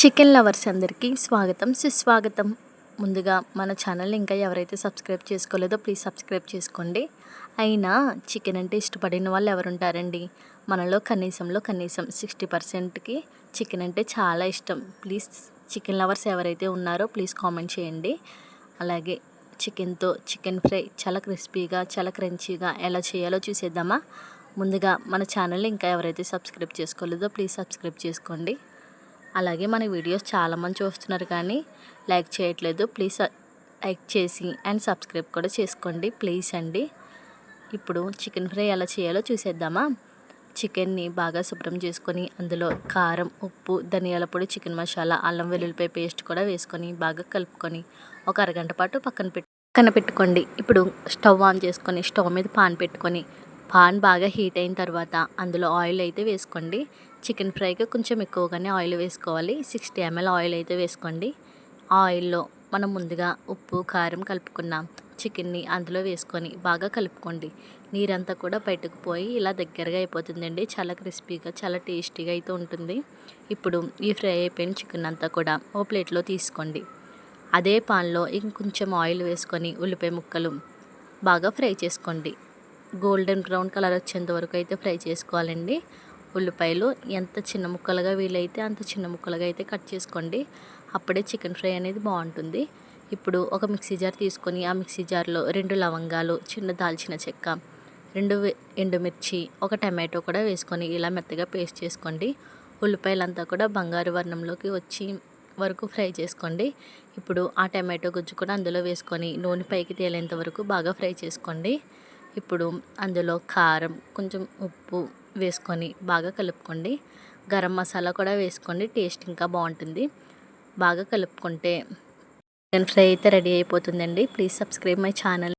Chicken lovers అందరికీ స్వాగతం సుస్వాగతం. ముందుగా మన ఛానల్ని ఇంకా ఎవరైతే సబ్స్క్రైబ్ చేసుకోలేదో ప్లీజ్ సబ్స్క్రైబ్ చేసుకోండి. అయినా చికెన్ అంటే ఇష్టపడిన వాళ్ళు ఎవరుంటారండి? మనలో కనీసం 60%కి చికెన్ అంటే చాలా ఇష్టం. ప్లీజ్ చికెన్ లవర్స్ ఎవరైతే ఉన్నారో ప్లీజ్ కామెంట్ చేయండి. అలాగే చికెన్తో చికెన్ ఫ్రై చాలా క్రిస్పీగా చాలా క్రంచీగా ఎలా చేయాలో చూసేద్దామా? ముందుగా మన ఛానల్ని ఇంకా ఎవరైతే సబ్స్క్రైబ్ చేసుకోలేదో ప్లీజ్ సబ్స్క్రైబ్ చేసుకోండి. అలాగే మన వీడియోస్ చాలామంది చూస్తున్నారు కానీ లైక్ చేయట్లేదు. ప్లీజ్ లైక్ చేసి అండ్ సబ్స్క్రైబ్ కూడా చేసుకోండి ప్లీజ్ అండి. ఇప్పుడు చికెన్ ఫ్రై ఎలా చేయాలో చూసేద్దామా? చికెన్ని బాగా శుభ్రం చేసుకొని అందులో కారం, ఉప్పు, ధనియాల పొడి, చికెన్ మసాలా, అల్లం వెల్లుల్లిపాయ పేస్ట్ కూడా వేసుకొని బాగా కలుపుకొని ఒక అరగంట పాటు పక్కన పెట్టుకోండి. ఇప్పుడు స్టవ్ ఆన్ చేసుకొని స్టవ్ మీద పాన్ పెట్టుకొని పాన్ బాగా హీట్ అయిన తర్వాత అందులో ఆయిల్ అయితే వేసుకోండి. చికెన్ ఫ్రైకి కొంచెం ఎక్కువగానే ఆయిల్ వేసుకోవాలి. 60 ml ఆయిల్ అయితే వేసుకోండి. ఆయిల్లో మనం ముందుగా ఉప్పు, కారం కలుపుకున్నాం చికెన్ని అందులో వేసుకొని బాగా కలుపుకోండి. నీరంతా కూడా బయటకు పోయి ఇలా దగ్గరగా అయిపోతుందండి. చాలా క్రిస్పీగా చాలా టేస్టీగా అయితే ఉంటుంది. ఇప్పుడు ఈ ఫ్రై అయిపోయిన చికెన్ అంతా కూడా ఓ ప్లేట్లో తీసుకోండి. అదే పాన్లో ఇంకొంచెం ఆయిల్ వేసుకొని ఉల్లిపాయ ముక్కలు బాగా ఫ్రై చేసుకోండి. గోల్డెన్ బ్రౌన్ కలర్ వచ్చేంత వరకు అయితే ఫ్రై చేసుకోవాలండి. ఉల్లిపాయలు ఎంత చిన్న ముక్కలుగా వీలైతే అంత చిన్న ముక్కలుగా అయితే కట్ చేసుకోండి. అప్పుడే చికెన్ ఫ్రై అనేది బాగుంటుంది. ఇప్పుడు ఒక మిక్సీ జార్ తీసుకొని ఆ మిక్సీ జార్లో 2 లవంగాలు, చిన్న దాల్చిన చెక్క, 2 ఎండుమిర్చి, ఒక టమాటో కూడా వేసుకొని ఇలా మెత్తగా పేస్ట్ చేసుకోండి. ఉల్లిపాయలంతా కూడా బంగారు వర్ణంలోకి వచ్చి వరకు ఫ్రై చేసుకోండి. ఇప్పుడు ఆ టమాటో గుజ్జు కూడా అందులో వేసుకొని నూనె పైకి తేలేంత వరకు బాగా ఫ్రై చేసుకోండి. ఇప్పుడు అందులో కారం, కొంచెం ఉప్పు వేసుకొని బాగా కలుపుకోండి. గరం మసాలా కూడా వేసుకోండి, టేస్ట్ ఇంకా బాగుంటుంది. బాగా కలుపుకుంటే చికెన్ ఫ్రై అయితే రెడీ అయిపోతుందండి. Please subscribe my channel.